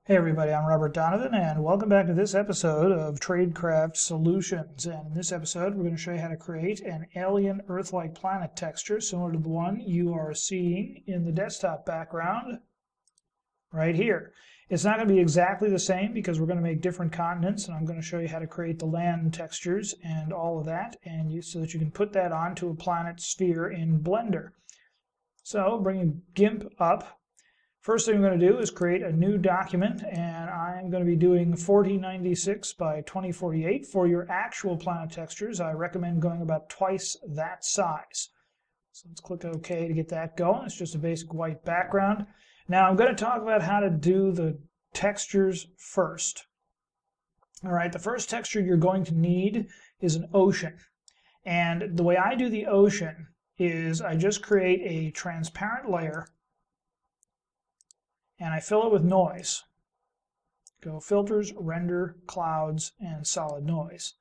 Hey everybody, I'm Robert Donovan and welcome back to this episode of Tradecraft Solutions. And in this episode we're going to show you how to create an alien Earth-like planet texture similar to the one you are seeing in the desktop background right here. It's not going to be exactly the same because we're going to make different continents, and I'm going to show you how to create the land textures and all of that, and so that you can put that onto a planet sphere in Blender. So bringing GIMP up. First thing I'm going to do is create a new document, and I'm going to be doing 4096 by 2048. For your actual planet textures, I recommend going about twice that size. So let's click OK to get that going. It's just a basic white background. Now I'm going to talk about how to do the textures first. All right, the first texture you're going to need is an ocean. And the way I do the ocean is I just create a transparent layer and I fill it with noise. Go filters, render, clouds, and solid noise.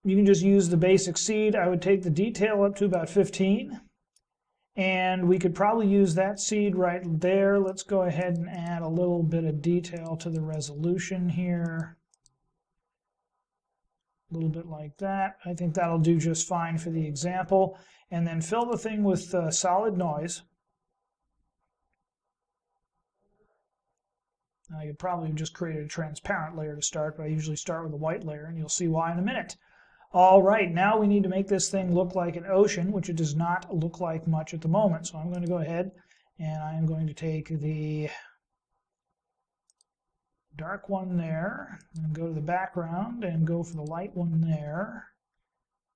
You can just use the basic seed. I would take the detail up to about 15, and we could probably use that seed right there. Let's go ahead and add a little bit of detail to the resolution here. A little bit like that. I think that'll do just fine for the example. And then fill the thing with solid noise. Now you could probably just create a transparent layer to start, but I usually start with a white layer, and you'll see why in a minute. All right, now we need to make this thing look like an ocean, which it does not look like much at the moment. So I'm going to go ahead and I'm going to take the dark one there and go to the background and go for the light one there.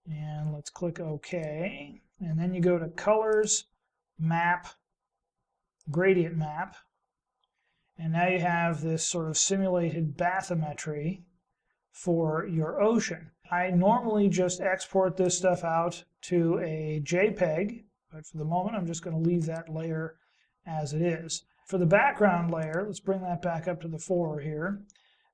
And let's click OK. And then you go to Colors, Map, Gradient Map. And now you have this sort of simulated bathymetry for your ocean. I normally just export this stuff out to a JPEG, but for the moment I'm just going to leave that layer as it is. For the background layer, let's bring that back up to the 4 here.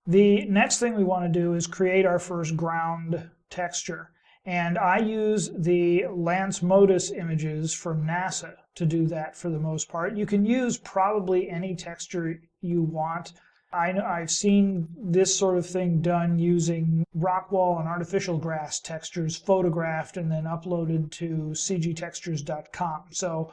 The next thing we want to do is create our first ground texture. And I use the Lance Modus images from NASA to do that for the most part. You can use probably any texture you want. I've seen this sort of thing done using rock wall and artificial grass textures photographed and then uploaded to cgtextures.com. So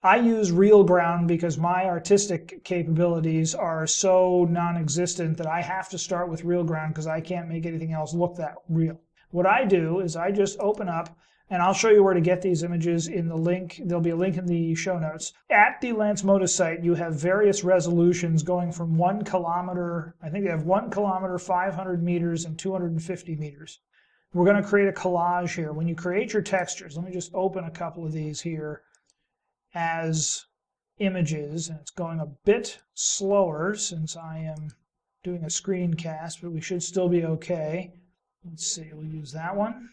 I use real ground because my artistic capabilities are so non-existent that I have to start with real ground because I can't make anything else look that real. What I do is I just open up, and I'll show you where to get these images in the link. There'll be a link in the show notes. At the Lance Modus site, you have various resolutions going from 1 kilometer, I think they have 1 kilometer, 500 meters, and 250 meters. We're going to create a collage here. When you create your textures, let me just open a couple of these here as images, and it's going a bit slower since I am doing a screencast, but we should still be okay. Let's see, we'll use that one.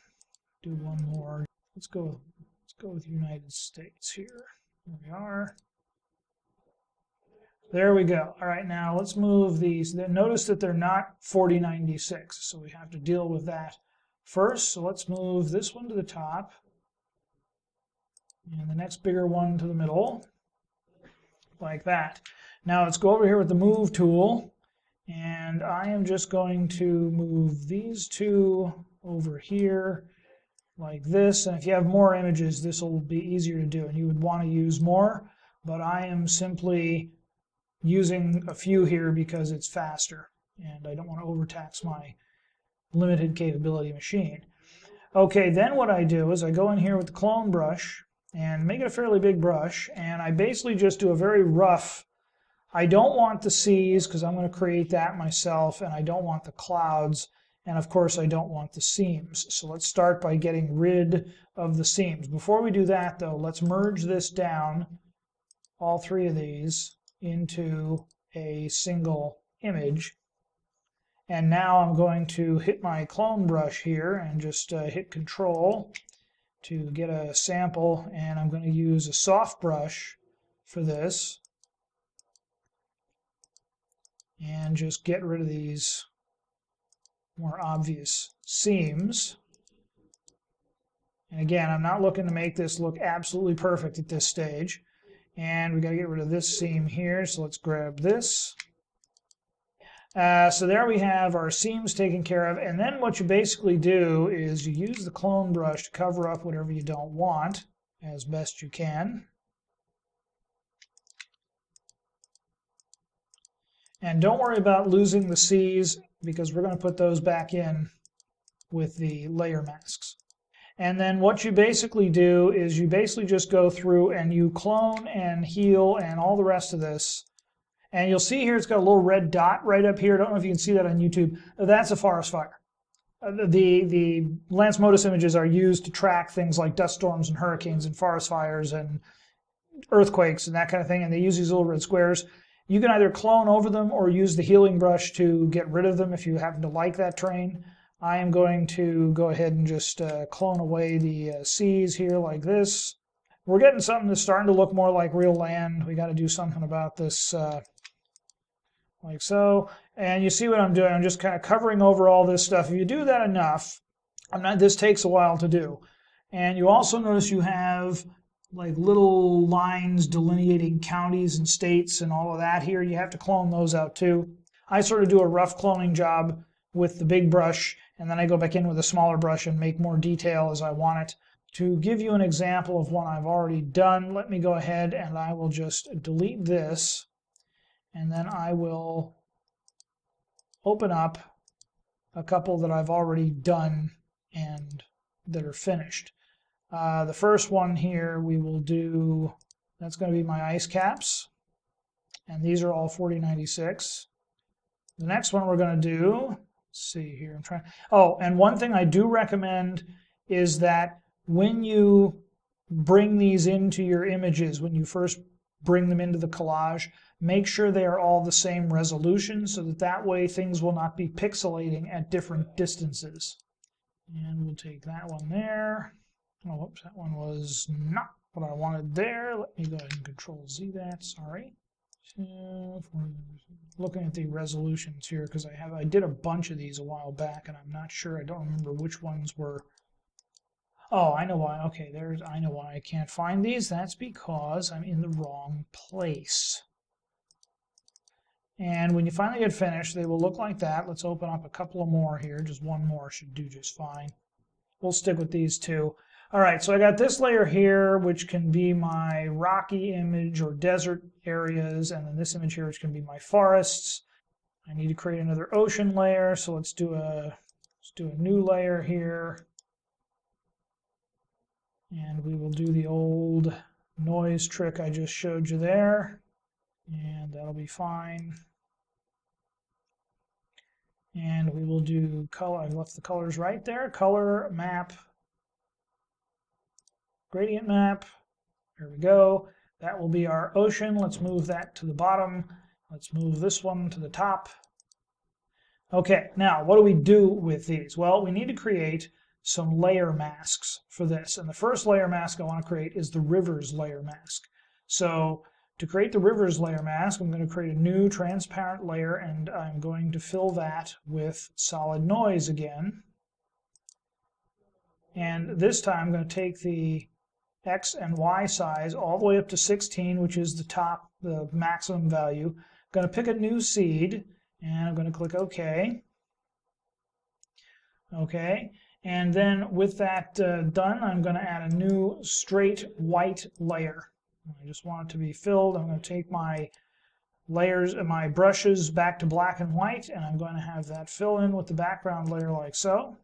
Do one more. Let's go with United States here. There we are. There we go. All right, now let's move these. Notice that they're not 4096, so we have to deal with that first. So let's move this one to the top and the next bigger one to the middle, like that. Now let's go over here with the Move tool. And I am just going to move these two over here like this. And if you have more images, this will be easier to do. And you would want to use more. But I am simply using a few here because it's faster. And I don't want to overtax my limited capability machine. Okay, then what I do is I go in here with the clone brush and make it a fairly big brush. And I basically just do a very rough. I don't want the seas because I'm going to create that myself, and I don't want the clouds, and of course I don't want the seams. So let's start by getting rid of the seams. Before we do that though, let's merge this down, all three of these, into a single image. And now I'm going to hit my clone brush here and just hit Control to get a sample, and I'm going to use a soft brush for this. And just get rid of these more obvious seams. And again, I'm not looking to make this look absolutely perfect at this stage. And we got to get rid of this seam here, so let's grab this So there we have our seams taken care of, and then what you basically do is you use the clone brush to cover up whatever you don't want as best you can. And don't worry about losing the C's, because we're going to put those back in with the layer masks. And then what you basically do is you basically just go through and you clone and heal and all the rest of this. And you'll see here it's got a little red dot right up here. I don't know if you can see that on YouTube. That's a forest fire. The Lance Modus images are used to track things like dust storms and hurricanes and forest fires and earthquakes and that kind of thing. And they use these little red squares. You can either clone over them or use the healing brush to get rid of them if you happen to like that terrain. I am going to go ahead and just clone away the C's here like this. We're getting something that's starting to look more like real land. We got to do something about this like so. And you see what I'm doing. I'm just kind of covering over all this stuff. If you do that enough, this takes a while to do. And you also notice you have like little lines delineating counties and states and all of that here. You have to clone those out too. I sort of do a rough cloning job with the big brush, and then I go back in with a smaller brush and make more detail as I want it. To give you an example of what I've already done, let me go ahead and I will just delete this, and then I will open up a couple that I've already done and that are finished. The first one here we will do, that's going to be my ice caps, and these are all 4096. The next one we're going to do, let's see here, and one thing I do recommend is that when you bring these into your images, when you first bring them into the collage, make sure they are all the same resolution so that way things will not be pixelating at different distances. And we'll take that one there. Oh, whoops, that one was not what I wanted there. Let me go ahead and Control-Z that, sorry. So, looking at the resolutions here, because I did a bunch of these a while back, and I'm not sure, I don't remember which ones were. Oh, I know why. Okay, I know why I can't find these. That's because I'm in the wrong place. And when you finally get finished, they will look like that. Let's open up a couple of more here. Just one more should do just fine. We'll stick with these two. All right, so I got this layer here, which can be my rocky image or desert areas, and then this image here, which can be my forests. I need to create another ocean layer, so let's do a new layer here. And we will do the old noise trick I just showed you there, and that'll be fine. And we will do color. I left the colors right there. Color, map, gradient map. There we go. That will be our ocean. Let's move that to the bottom. Let's move this one to the top. Okay, now what do we do with these? Well, we need to create some layer masks for this. And the first layer mask I want to create is the rivers layer mask. So to create the rivers layer mask, I'm going to create a new transparent layer, and I'm going to fill that with solid noise again. And this time I'm going to take the X and Y size all the way up to 16, which is the maximum value. I'm going to pick a new seed, and I'm going to click OK. OK. And then with that done, I'm going to add a new straight white layer. I just want it to be filled. I'm going to take my layers and my brushes back to black and white, and I'm going to have that fill in with the background layer like so.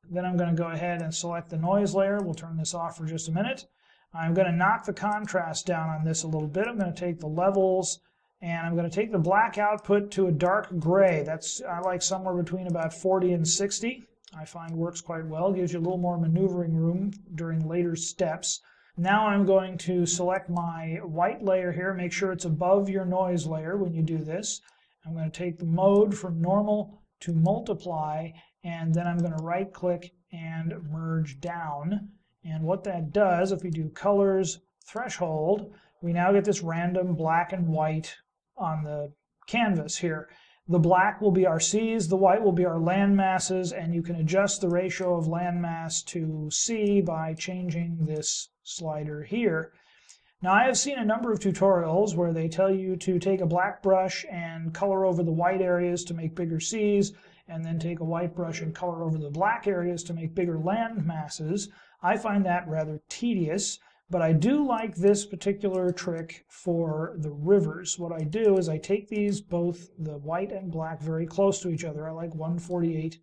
Then I'm going to go ahead and select the noise layer. We'll turn this off for just a minute. I'm going to knock the contrast down on this a little bit. I'm going to take the levels, and I'm going to take the black output to a dark gray. I like somewhere between about 40 and 60. I find works quite well. Gives you a little more maneuvering room during later steps. Now I'm going to select my white layer here. Make sure it's above your noise layer when you do this. I'm going to take the mode from normal to multiply, and then I'm going to right click and merge down. And what that does, if we do colors threshold, we now get this random black and white on the canvas here. The black will be our C's, the white will be our land masses, and you can adjust the ratio of land mass to C by changing this slider here. Now, I have seen a number of tutorials where they tell you to take a black brush and color over the white areas to make bigger seas, and then take a white brush and color over the black areas to make bigger land masses. I find that rather tedious, but I do like this particular trick for the rivers. What I do is I take these, both the white and black, very close to each other. I like 148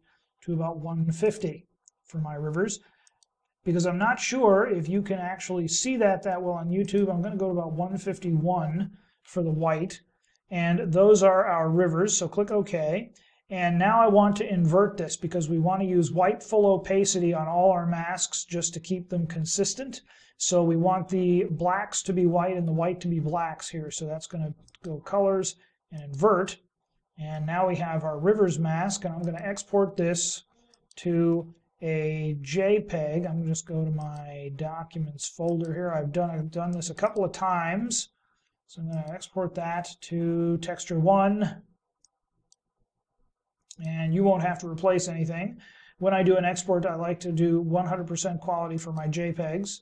to about 150 for my rivers, because I'm not sure if you can actually see that well on YouTube. I'm going to go to about 151 for the white, and those are our rivers, so click OK. And now I want to invert this because we want to use white full opacity on all our masks just to keep them consistent. So we want the blacks to be white and the white to be blacks here. So that's going to go colors and invert. And now we have our rivers mask, and I'm going to export this to a JPEG. I'm going to just go to my documents folder here. I've done this a couple of times. So I'm going to export that to texture 1. And you won't have to replace anything. When I do an export, I like to do 100% quality for my JPEGs.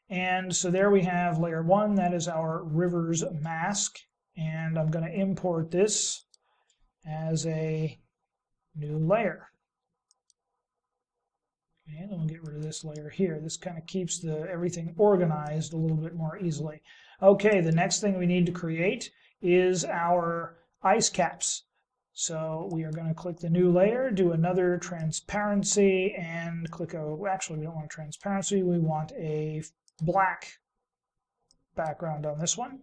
And so there we have layer 1. That is our rivers mask. And I'm going to import this as a new layer. And then we'll get rid of this layer here. This kind of keeps everything organized a little bit more easily. Okay, the next thing we need to create is our ice caps. So we are going to click the new layer, do another transparency, and click actually we don't want a transparency, we want a black background on this one.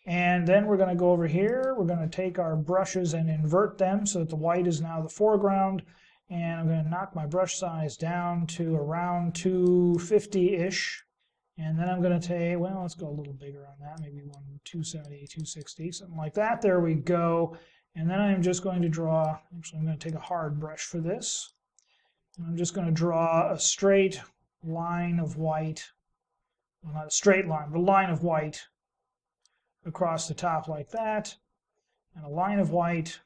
And then we're going to go over here, we're going to take our brushes and invert them so that the white is now the foreground. And I'm going to knock my brush size down to around 250-ish. And then I'm going to take, well, let's go a little bigger on that, maybe 270, 260, something like that. There we go. And then I'm just going to draw, actually I'm going to take a hard brush for this. And I'm just going to draw a straight line of white, well, not a straight line, but a line of white across the top like that. And a line of white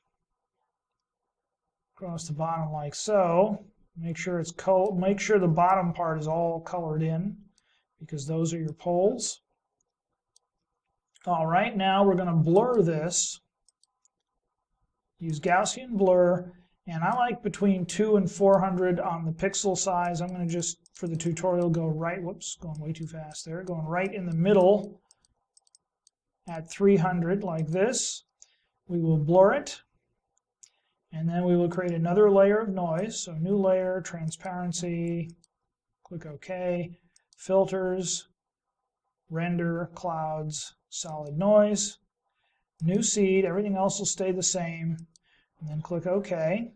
across the bottom like so. Make sure the bottom part is all colored in, because those are your poles. All right, now we're going to blur this. Use Gaussian blur, and I like between 2 and 400 on the pixel size. I'm going to just, for the tutorial, go right, whoops, going way too fast there, going right in the middle at 300 like this. We will blur it, and then we will create another layer of noise. So new layer, transparency, click OK, filters, render, clouds, solid noise. New seed, everything else will stay the same, and then click OK.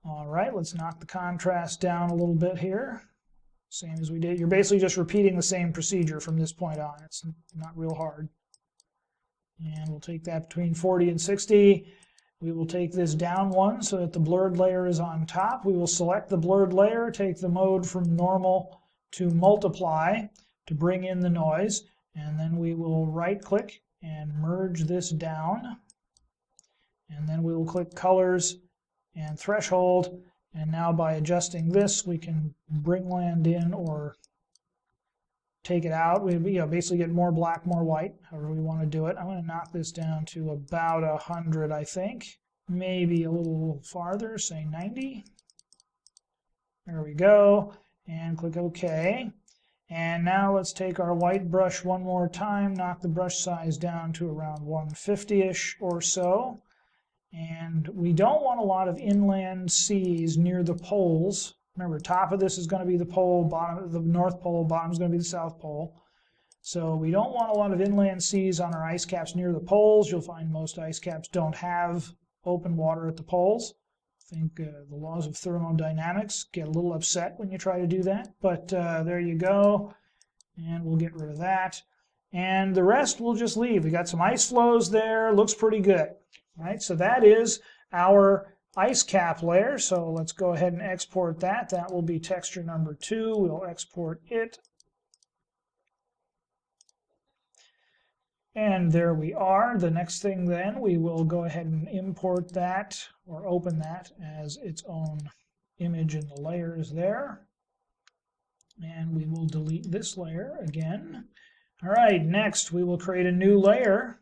All right, let's knock the contrast down a little bit here. Same as we did. You're basically just repeating the same procedure from this point on. It's not real hard. And we'll take that between 40 and 60. We will take this down one so that the blurred layer is on top. We will select the blurred layer, take the mode from normal to multiply to bring in the noise, and then we will right-click and merge this down, and then we will click colors and threshold, and now by adjusting this we can bring land in or take it out. We basically get more black, more white, however we want to do it. I'm going to knock this down to about 100, I think, maybe a little farther, say 90. There we go, and click OK. And now let's take our white brush one more time, knock the brush size down to around 150-ish or so. And we don't want a lot of inland seas near the poles. Remember, top of this is going to be the pole, bottom the North Pole, bottom is going to be the South Pole. So we don't want a lot of inland seas on our ice caps near the poles. You'll find most ice caps don't have open water at the poles. I think the laws of thermodynamics get a little upset when you try to do that, but there you go, and we'll get rid of that. And the rest we'll just leave. We got some ice flows there, looks pretty good. All right, so that is our ice cap layer, so let's go ahead and export that. That will be texture number 2. We'll export it. And there we are. The next thing then, we will go ahead and import that or open that as its own image in the layers there. And we will delete this layer again. All right, next we will create a new layer.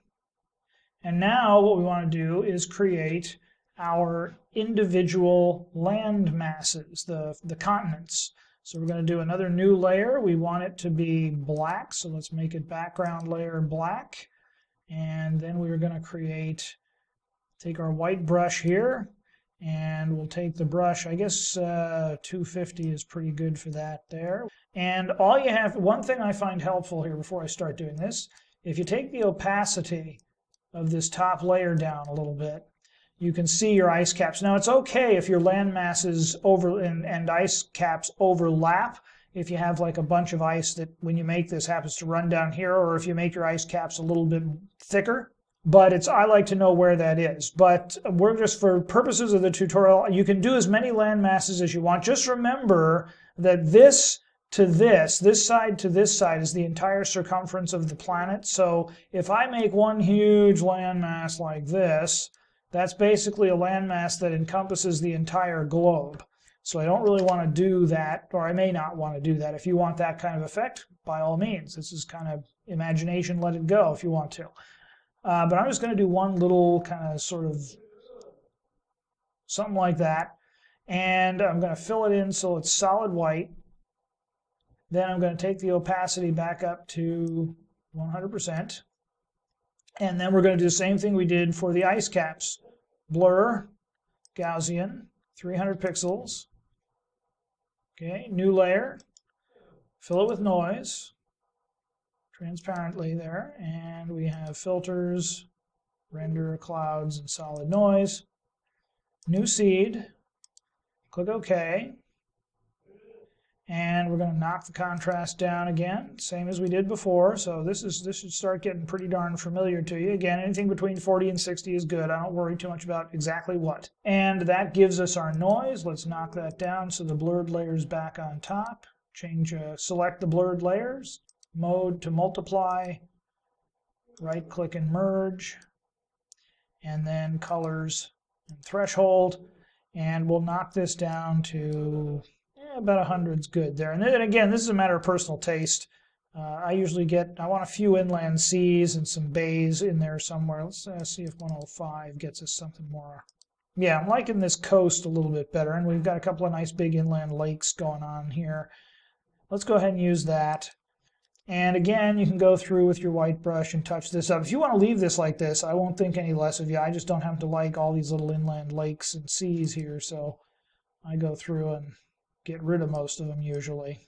And now what we want to do is create our individual land masses, the continents. So we're going to do another new layer. We want it to be black, so let's make it background layer black. And then we're going to take our white brush here, and we'll take the brush, I guess 250 is pretty good for that there. And all you have, one thing I find helpful here before I start doing this, if you take the opacity of this top layer down a little bit, you can see your ice caps. Now it's okay if your land masses and ice caps overlap, if you have like a bunch of ice that when you make this happens to run down here, or if you make your ice caps a little bit thicker. But I like to know where that is. But we're just, for purposes of the tutorial, you can do as many land masses as you want. Just remember that this side to this side is the entire circumference of the planet. So if I make one huge landmass like this, that's basically a landmass that encompasses the entire globe. So I don't really want to do that, or I may not want to do that. If you want that kind of effect, by all means. This is kind of imagination, let it go if you want to. But I'm just going to do one little kind of sort of something like that. And I'm going to fill it in so it's solid white. Then I'm going to take the opacity back up to 100%. And then we're going to do the same thing we did for the ice caps. Blur, Gaussian, 300 pixels. Okay, new layer. Fill it with noise. Transparently there, and we have filters, render, clouds, and solid noise. New seed, click OK, and we're going to knock the contrast down again, same as we did before. So this should start getting pretty darn familiar to you. Again, anything between 40 and 60 is good. I don't worry too much about exactly what. And that gives us our noise. Let's knock that down so the blurred layer's back on top. Select the blurred layers. Mode to multiply, right click and merge, and then colors and threshold, and we'll knock this down to about 100 is good there. And then again, this is a matter of personal taste. I want a few inland seas and some bays in there somewhere. Let's see if 105 gets us something more. Yeah, I'm liking this coast a little bit better, and we've got a couple of nice big inland lakes going on here. Let's go ahead and use that. And again, you can go through with your white brush and touch this up. If you want to leave this like this, I won't think any less of you. I just don't have to like all these little inland lakes and seas here, so I go through and get rid of most of them usually.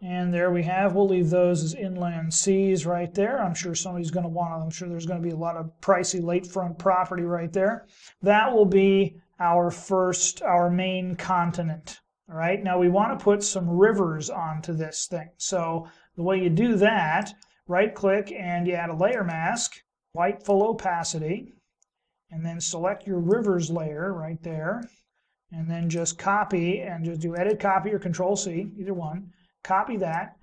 And there we have, we'll leave those as inland seas right there. I'm sure somebody's going to want them. I'm sure there's going to be a lot of pricey lakefront property right there. That will be our main continent. All right, now we want to put some rivers onto this thing. So the way you do that, right click and you add a layer mask, white full opacity, and then select your rivers layer right there, and then just copy and just do edit copy or control C, either one. Copy that,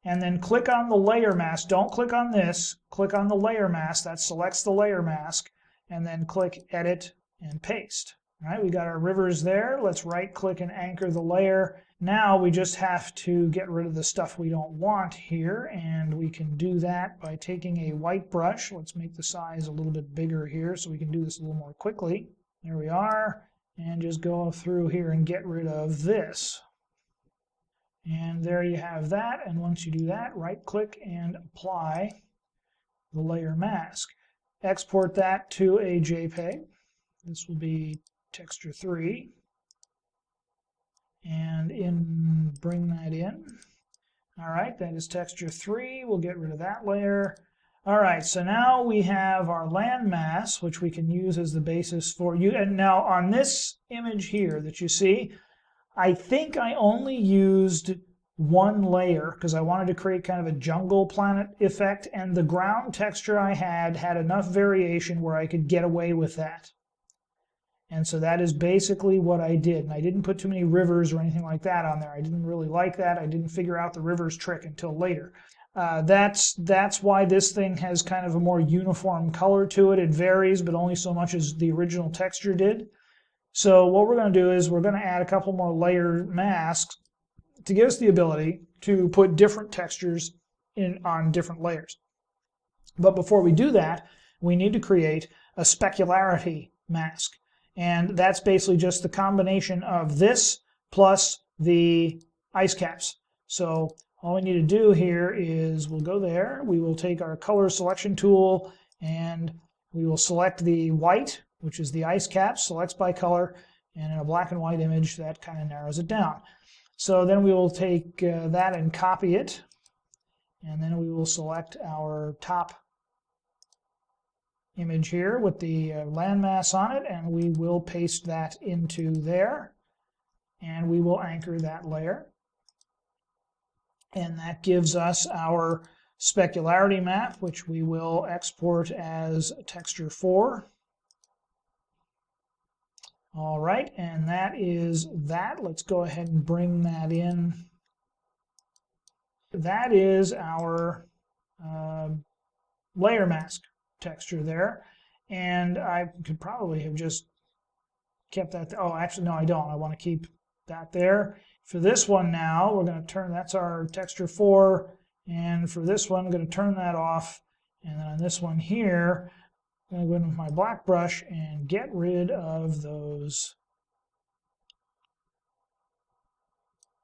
and then click on the layer mask. Don't click on this, click on the layer mask. That selects the layer mask, and then click edit and paste. All right, we got our rivers there. Let's right click and anchor the layer. Now we just have to get rid of the stuff we don't want here, and we can do that by taking a white brush. Let's make the size a little bit bigger here so we can do this a little more quickly. There we are, and just go through here and get rid of this. And there you have that, and once you do that, right click and apply the layer mask. Export that to a JPEG. This will be texture 3, and bring that in. All right, that is texture 3. We'll get rid of that layer. All right, so now we have our landmass, which we can use as the basis for you. And now on this image here that you see, I think I only used one layer because I wanted to create kind of a jungle planet effect, and the ground texture I had enough variation where I could get away with that. And so that is basically what I did. And I didn't put too many rivers or anything like that on there. I didn't really like that. I didn't figure out the rivers trick until later. That's why this thing has kind of a more uniform color to it. It varies, but only so much as the original texture did. So what we're going to do is we're going to add a couple more layer masks to give us the ability to put different textures on different layers. But before we do that, we need to create a specularity mask. And that's basically just the combination of this plus the ice caps. So all we need to do here is we'll go there, we will take our color selection tool, and we will select the white, which is the ice cap, selects by color, and in a black and white image that kind of narrows it down. So then we will take that and copy it, and then we will select our top image here with the landmass on it, and we will paste that into there, and we will anchor that layer. And that gives us our specularity map, which we will export as texture 4. All right, and that is that. Let's go ahead and bring that in. That is our layer mask texture there. And I could probably have just kept that. Oh, actually, no, I don't. I want to keep that there. For this one now, we're going to turn, that's our texture 4, and for this one, I'm going to turn that off, and then on this one here, I'm going to go in with my black brush and get rid of those.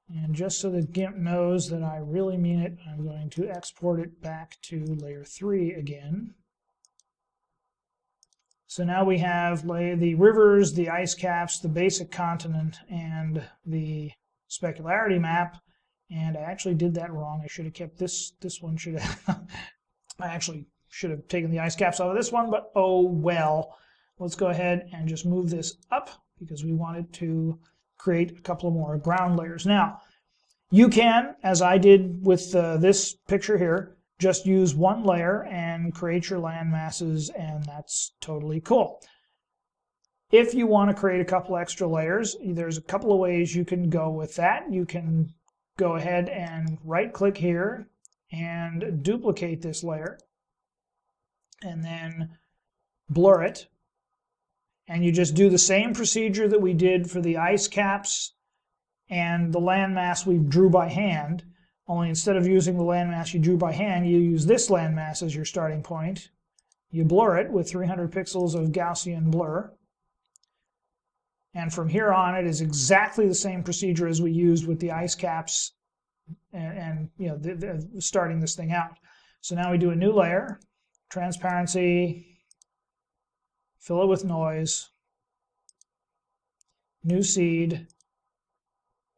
And just so that GIMP knows that I really mean it, I'm going to export it back to layer 3 again. So now we have the rivers, the ice caps, the basic continent, and the specularity map. And I actually did that wrong. I should have kept this one. Should have I actually should have taken the ice caps out of this one, but oh well. Let's go ahead and just move this up because we wanted to create a couple of more ground layers. Now, you can, as I did with this picture here, just use one layer and create your land masses, and that's totally cool. If you want to create a couple extra layers, there's a couple of ways you can go with that. You can go ahead and right-click here and duplicate this layer, and then blur it. And you just do the same procedure that we did for the ice caps and the landmass we drew by hand, only instead of using the landmass you drew by hand, you use this landmass as your starting point. You blur it with 300 pixels of Gaussian blur. And from here on, it is exactly the same procedure as we used with the ice caps and you know, starting this thing out. So now we do a new layer, transparency, fill it with noise, new seed.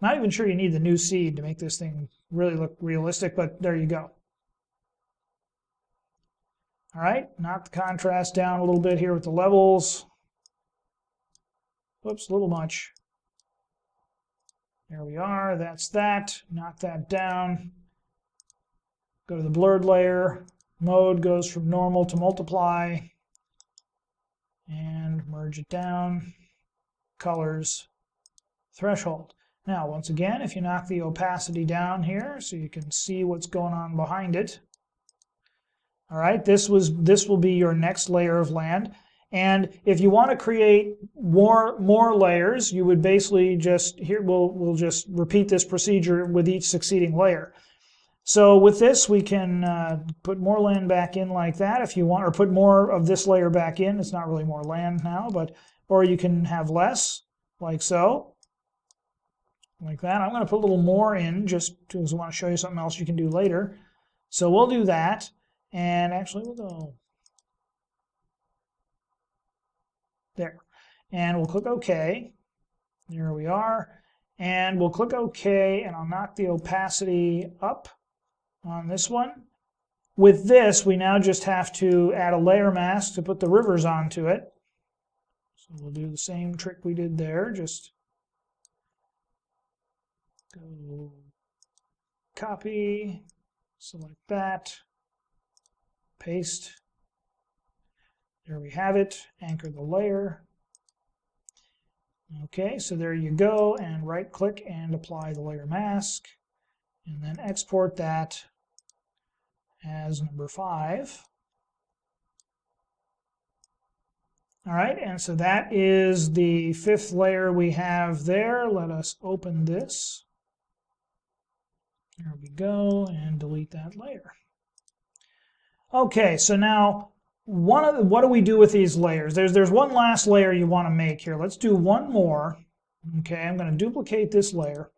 Not even sure you need the new seed to make this thing really look realistic, but there you go. All right, knock the contrast down a little bit here with the levels. Whoops, a little much. There we are, that's that. Knock that down. Go to the blurred layer. Mode goes from normal to multiply. And merge it down. Colors, threshold. Now, once again, if you knock the opacity down here so you can see what's going on behind it. All right, this will be your next layer of land. And if you want to create more layers, you would basically just, here we'll just repeat this procedure with each succeeding layer. So with this, we can put more land back in like that if you want, or put more of this layer back in. It's not really more land now, but, or you can have less, like so, like that. I'm going to put a little more in just because I want to show you something else you can do later. So we'll do that, and actually we'll go there. And we'll click OK. There we are. And we'll click OK, and I'll knock the opacity up on this one. With this, we now just have to add a layer mask to put the rivers onto it. So we'll do the same trick we did there. Just go copy, select that, paste. There we have it. Anchor the layer. Okay, so there you go, and right-click and apply the layer mask, and then export that as number 5. All right, and so that is the 5th layer we have there. Let us open this. There we go, and delete that layer. Okay, so now what do we do with these layers? There's one last layer you want to make here. Let's do one more. Okay, I'm going to duplicate this layer.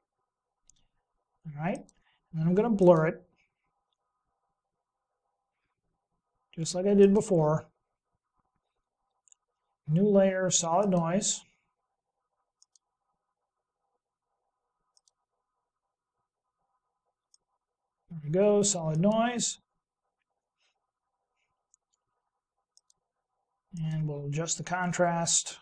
All right, and then I'm going to blur it, just like I did before. New layer, solid noise. There we go, solid noise. And we'll adjust the contrast.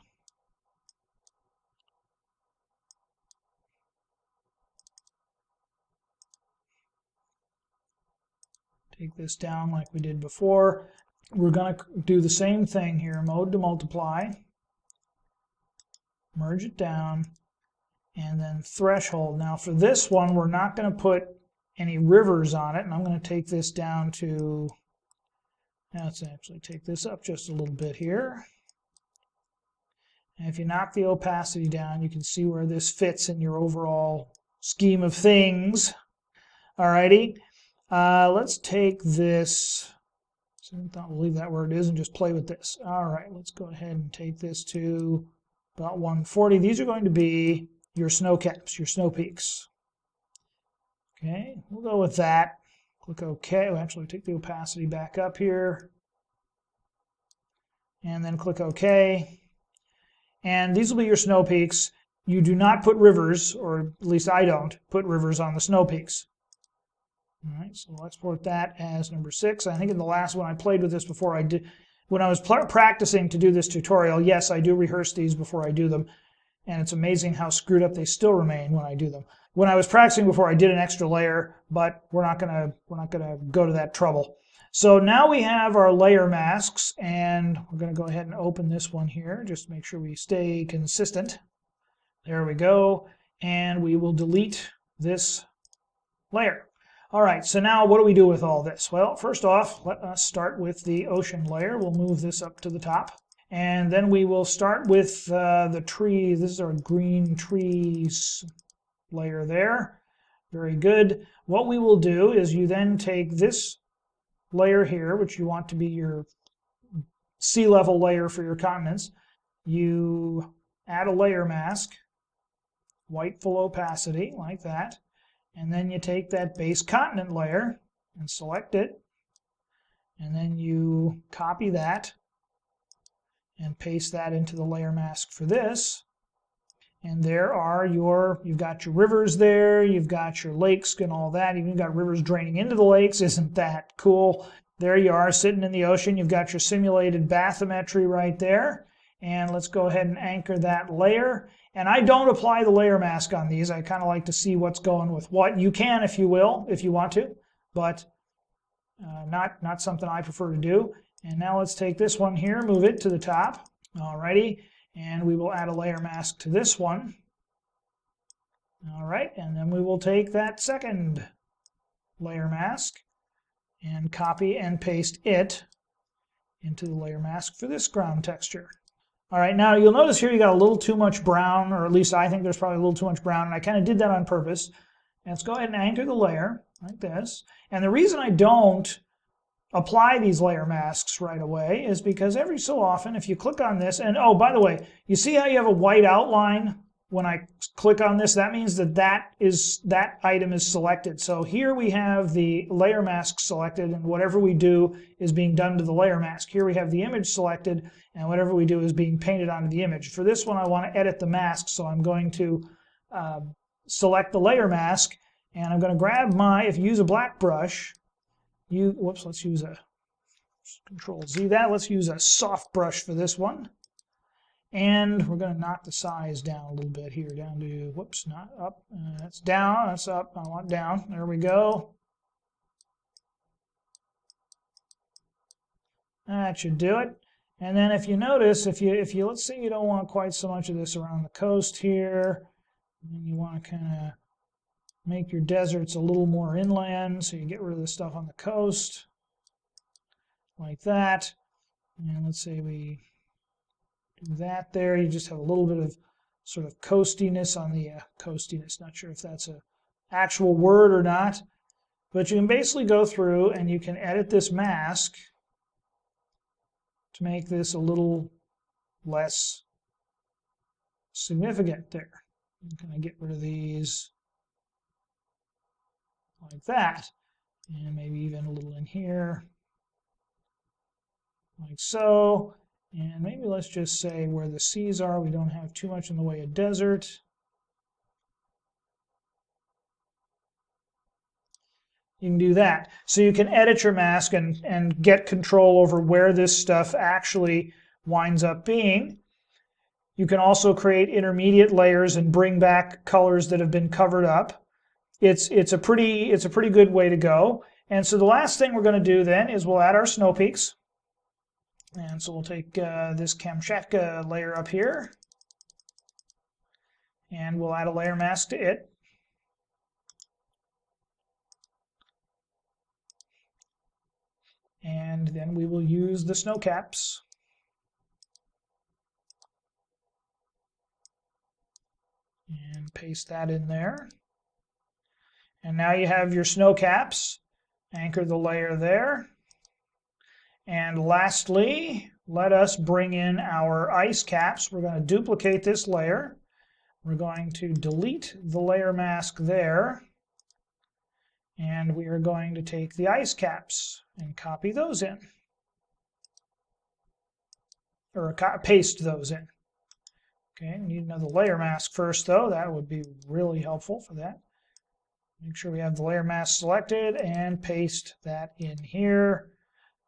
Take this down like we did before. We're going to do the same thing here, mode to multiply. Merge it down, and then threshold. Now for this one, we're not going to put any rivers on it, and I'm going to take this down to, let's actually take this up just a little bit here. And if you knock the opacity down, you can see where this fits in your overall scheme of things. Alrighty, let's take this, so we'll leave that where it is and just play with this. Alright, let's go ahead and take this to about 140. These are going to be your snow caps, your snow peaks. Okay, we'll go with that. Click OK. We'll actually take the opacity back up here. And then click OK. And these will be your snow peaks. You do not put rivers, or at least I don't, put rivers on the snow peaks. All right, so we'll export that as number 6. I think in the last one I played with this before, I did, when I was practicing to do this tutorial, yes, I do rehearse these before I do them. And it's amazing how screwed up they still remain when I do them. When I was practicing before, I did an extra layer, but we're not gonna go to that trouble. So now we have our layer masks, and we're gonna go ahead and open this one here, just to make sure we stay consistent. There we go, and we will delete this layer. All right, so now what do we do with all this? Well, first off, let us start with the ocean layer. We'll move this up to the top. And then we will start with the tree. This is our green trees layer there. Very good. What we will do is you then take this layer here, which you want to be your sea level layer for your continents. You add a layer mask, white full opacity, like that. And then you take that base continent layer and select it. And then you copy that and paste that into the layer mask for this. And there are you've got your rivers there, you've got your lakes and all that. You've got rivers draining into the lakes. Isn't that cool? There you are sitting in the ocean. You've got your simulated bathymetry right there. And let's go ahead and anchor that layer. And I don't apply the layer mask on these. I kind of like to see what's going with what. You can if you will, if you want to, but not something I prefer to do. And now let's take this one here, move it to the top. Alrighty, and we will add a layer mask to this one. All right, and then we will take that second layer mask and copy and paste it into the layer mask for this ground texture. All right, now you'll notice here you got a little too much brown, or at least I think there's probably a little too much brown, and I kind of did that on purpose. And let's go ahead and anchor the layer like this. And the reason I don't apply these layer masks right away is because every so often if you click on this, and oh, by the way, you see how you have a white outline when I click on this? That means that item is selected. So here we have the layer mask selected, and whatever we do is being done to the layer mask. Here we have the image selected, and whatever we do is being painted onto the image. For this one I want to edit the mask, so I'm going to select the layer mask, and I'm going to grab if you use a black brush, let's use a Control-Z that. Let's use a soft brush for this one. And we're going to knock the size down a little bit here, down to, whoops, not up. That's down, that's up, I want down. There we go. That should do it. And then if you notice, if you let's say you don't want quite so much of this around the coast here, and you want to kind of make your deserts a little more inland, so you get rid of the stuff on the coast, like that. And let's say we do that there. You just have a little bit of sort of coastiness on the coastiness. Not sure if that's an actual word or not, but you can basically go through and you can edit this mask to make this a little less significant there. I'm going to get rid of these like that, and maybe even a little in here, like so. And maybe let's just say where the C's are, we don't have too much in the way of desert. You can do that. So you can edit your mask and get control over where this stuff actually winds up being. You can also create intermediate layers and bring back colors that have been covered up. It's a pretty good way to go. And so the last thing we're going to do then is we'll add our snow peaks. And so we'll take this Kamchatka layer up here, and we'll add a layer mask to it. And then we will use the snow caps. And paste that in there. And now you have your snow caps. Anchor the layer there. And lastly, let us bring in our ice caps. We're going to duplicate this layer. We're going to delete the layer mask there. And we are going to take the ice caps and copy those in. Or paste those in. Okay, we need another layer mask first though. That would be really helpful for that. Make sure we have the layer mask selected and paste that in here.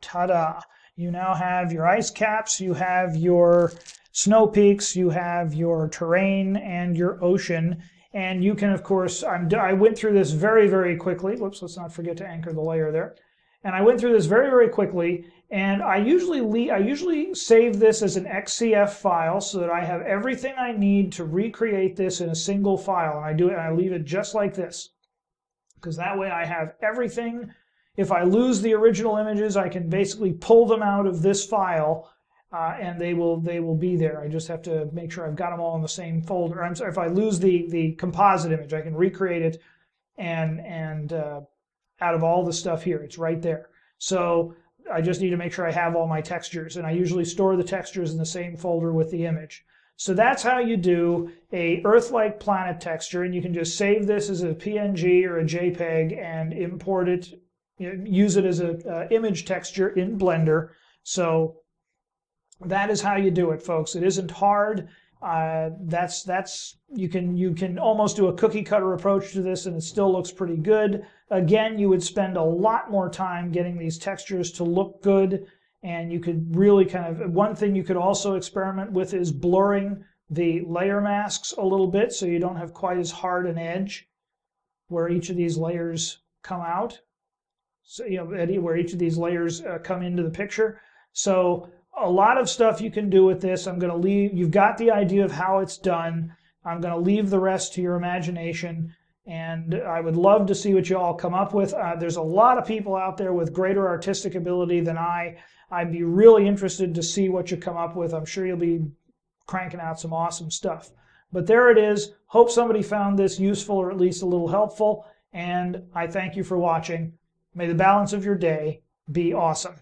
Ta-da! You now have your ice caps, you have your snow peaks, you have your terrain and your ocean. And you can, of course, I went through this very, very quickly. Whoops, let's not forget to anchor the layer there. And I went through this very, very quickly. And I usually save this as an XCF file so that I have everything I need to recreate this in a single file. And I do it, and I leave it just like this, because that way I have everything. If I lose the original images, I can basically pull them out of this file, and they will be there. I just have to make sure I've got them all in the same folder. I'm sorry, if I lose the composite image, I can recreate it, and out of all the stuff here, it's right there. So I just need to make sure I have all my textures, and I usually store the textures in the same folder with the image. So that's how you do a Earth-like planet texture, and you can just save this as a PNG or a JPEG and import it, use it as an image texture in Blender. So that is how you do it, folks. It isn't hard. You can almost do a cookie cutter approach to this, and it still looks pretty good. Again, you would spend a lot more time getting these textures to look good, and you could really one thing you could also experiment with is blurring the layer masks a little bit so you don't have quite as hard an edge where each of these layers come out. So, where each of these layers come into the picture. So a lot of stuff you can do with this. I'm going to leave, you've got the idea of how it's done. I'm going to leave the rest to your imagination, and I would love to see what you all come up with. There's a lot of people out there with greater artistic ability than I'd be really interested to see what you come up with. I'm sure you'll be cranking out some awesome stuff. But there it is. Hope somebody found this useful or at least a little helpful, and I thank you for watching. May the balance of your day be awesome.